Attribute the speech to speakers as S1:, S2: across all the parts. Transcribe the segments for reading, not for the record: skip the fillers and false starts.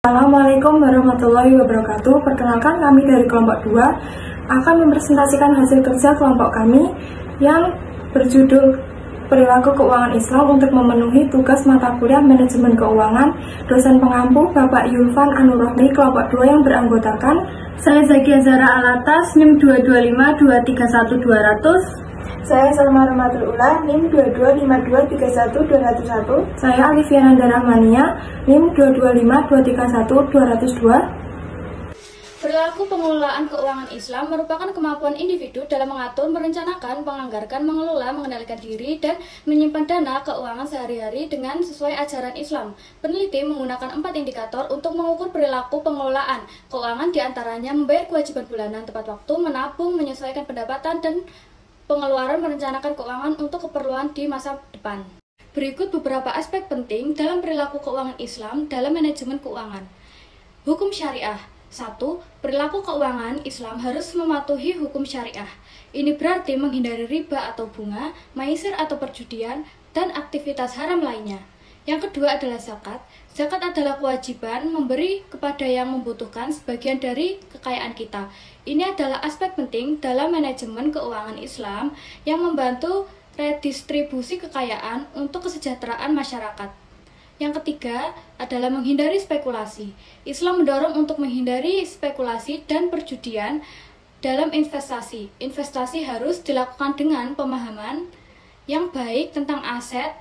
S1: Assalamualaikum warahmatullahi wabarakatuh. Perkenalkan, kami dari kelompok 2 akan mempresentasikan hasil kerja kelompok kami yang berjudul Perilaku Keuangan Islam untuk memenuhi tugas mata kuliah Manajemen Keuangan. Dosen pengampu Bapak Yulfan Anurrohmi, kelompok 2 yang beranggotakan
S2: saya Zakia Zara Alatas, NIM 225231200.
S3: Saya Salma Rahmatul Ula, NIM 225231201.
S1: Saya Alifia Nanda Rahmania, NIM 225231202.
S2: Perilaku pengelolaan keuangan Islam merupakan kemampuan individu dalam mengatur, merencanakan, menganggarkan, mengelola, mengendalikan diri, dan menyimpan dana keuangan sehari-hari dengan sesuai ajaran Islam. Peneliti menggunakan 4 indikator untuk mengukur perilaku pengelolaan keuangan, diantaranya membayar kewajiban bulanan tepat waktu, menabung, menyesuaikan pendapatan, dan pengeluaran, merencanakan keuangan untuk keperluan di masa depan. Berikut beberapa aspek penting dalam perilaku keuangan Islam dalam manajemen keuangan. Hukum syariah. 1. Perilaku keuangan Islam harus mematuhi hukum syariah. Ini berarti menghindari riba atau bunga, maisir atau perjudian, dan aktivitas haram lainnya. Yang kedua adalah zakat. Zakat adalah kewajiban memberi kepada yang membutuhkan sebagian dari kekayaan kita. Ini adalah aspek penting dalam manajemen keuangan Islam yang membantu redistribusi kekayaan untuk kesejahteraan masyarakat. Yang ketiga adalah menghindari spekulasi. Islam mendorong untuk menghindari spekulasi dan perjudian dalam investasi. Investasi harus dilakukan dengan pemahaman yang baik tentang aset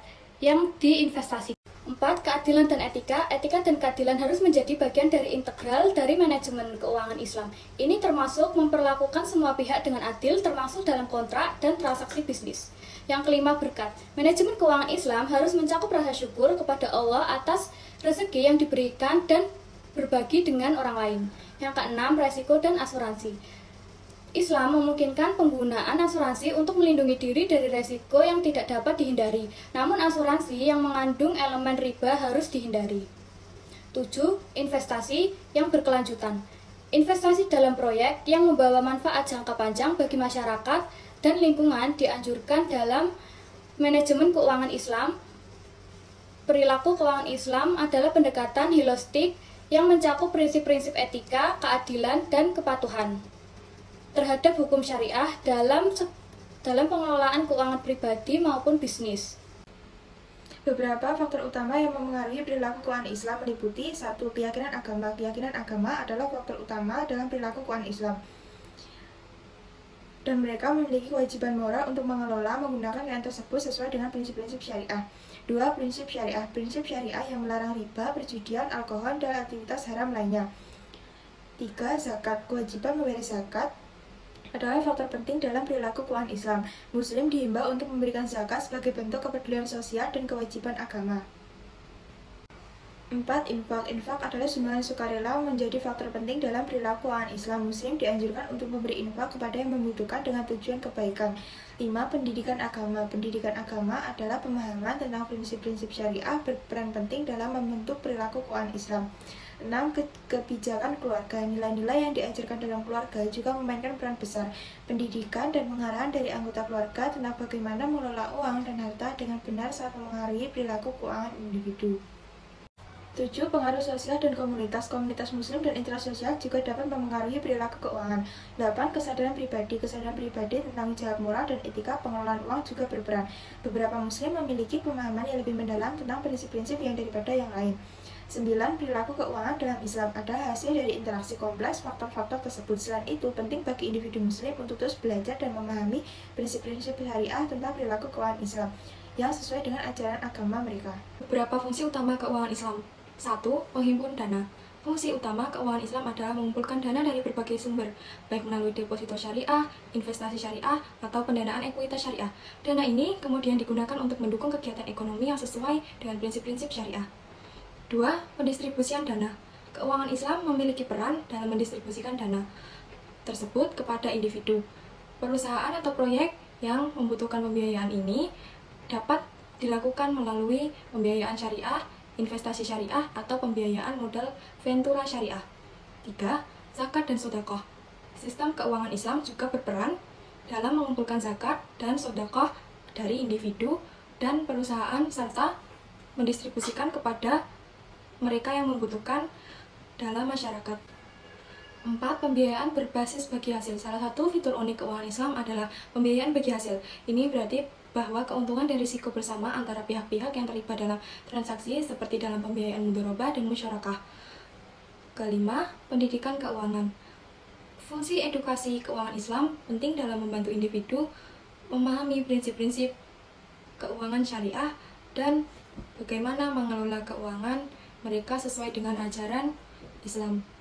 S2: yang diinvestasikan. 4. Keadilan dan etika. Etika dan keadilan harus menjadi bagian dari integral dari manajemen keuangan Islam. Ini termasuk memperlakukan semua pihak dengan adil, termasuk dalam kontrak dan transaksi bisnis. Yang kelima, berkat. Manajemen keuangan Islam harus mencakup rasa syukur kepada Allah atas rezeki yang diberikan dan berbagi dengan orang lain. Yang keenam, resiko dan asuransi. Islam memungkinkan penggunaan asuransi untuk melindungi diri dari resiko yang tidak dapat dihindari. Namun asuransi yang mengandung elemen riba harus dihindari. 7. Investasi yang berkelanjutan. Investasi dalam proyek yang membawa manfaat jangka panjang bagi masyarakat dan lingkungan dianjurkan dalam manajemen keuangan Islam. Perilaku keuangan Islam adalah pendekatan holistik yang mencakup prinsip-prinsip etika, keadilan, dan kepatuhan terhadap hukum syariah dalam pengelolaan keuangan pribadi maupun bisnis.
S3: Beberapa faktor utama yang memengaruhi perilaku keuangan Islam meliputi 1. Keyakinan agama. Keyakinan agama adalah faktor utama dalam perilaku keuangan Islam, dan mereka memiliki kewajiban moral untuk mengelola menggunakan kekayaan tersebut sesuai dengan prinsip-prinsip syariah. 2. Prinsip syariah. Prinsip syariah yang melarang riba, perjudian, alkohol, dan aktivitas haram lainnya. 3. Zakat. Kewajiban membayar zakat adalah faktor penting dalam perilaku keuangan Islam. Muslim diimbau untuk memberikan zakat sebagai bentuk kepedulian sosial dan kewajiban agama. 4. Infak. Infak adalah sumbangan sukarela menjadi faktor penting dalam perilaku keuangan Islam. Muslim dianjurkan untuk memberi infak kepada yang membutuhkan dengan tujuan kebaikan. 5. Pendidikan agama. Pendidikan agama adalah pemahaman tentang prinsip-prinsip syariah berperan penting dalam membentuk perilaku keuangan Islam. 6. Kebijakan keluarga. Nilai-nilai yang diajarkan dalam keluarga juga memainkan peran besar. Pendidikan dan pengarahan dari anggota keluarga tentang bagaimana mengelola uang dan harta dengan benar saat mempengaruhi perilaku keuangan individu. 7. Pengaruh sosial dan komunitas. Komunitas muslim dan interaksi sosial juga dapat mempengaruhi perilaku keuangan. 8. Kesadaran pribadi. Kesadaran pribadi tentang jawab moral dan etika pengelolaan uang juga berperan. Beberapa muslim memiliki pemahaman yang lebih mendalam tentang prinsip-prinsip yang daripada yang lain. 9. Perilaku keuangan dalam Islam adalah hasil dari interaksi kompleks faktor-faktor tersebut. Selain itu, penting bagi individu muslim untuk terus belajar dan memahami prinsip-prinsip syariah tentang perilaku keuangan Islam yang sesuai dengan ajaran agama mereka.
S4: Beberapa fungsi utama keuangan Islam. 1. Penghimpun dana. Fungsi utama keuangan Islam adalah mengumpulkan dana dari berbagai sumber, baik melalui deposito syariah, investasi syariah, atau pendanaan ekuitas syariah. Dana ini kemudian digunakan untuk mendukung kegiatan ekonomi yang sesuai dengan prinsip-prinsip syariah. 2. Pendistribusian dana. Keuangan Islam memiliki peran dalam mendistribusikan dana tersebut kepada individu. Perusahaan atau proyek yang membutuhkan pembiayaan ini dapat dilakukan melalui pembiayaan syariah, investasi syariah, atau pembiayaan modal ventura syariah. 3. Zakat dan sedekah. Sistem keuangan Islam juga berperan dalam mengumpulkan zakat dan sedekah dari individu dan perusahaan serta mendistribusikan kepada mereka yang membutuhkan dalam masyarakat. 4. Pembiayaan berbasis bagi hasil. Salah satu fitur unik keuangan Islam adalah pembiayaan bagi hasil. Ini berarti bahwa keuntungan dan risiko bersama antara pihak-pihak yang terlibat dalam transaksi seperti dalam pembiayaan mudharabah dan musyarakah. Kelima, pendidikan keuangan. Fungsi edukasi keuangan Islam penting dalam membantu individu memahami prinsip-prinsip keuangan syariah dan bagaimana mengelola keuangan mereka sesuai dengan ajaran Islam.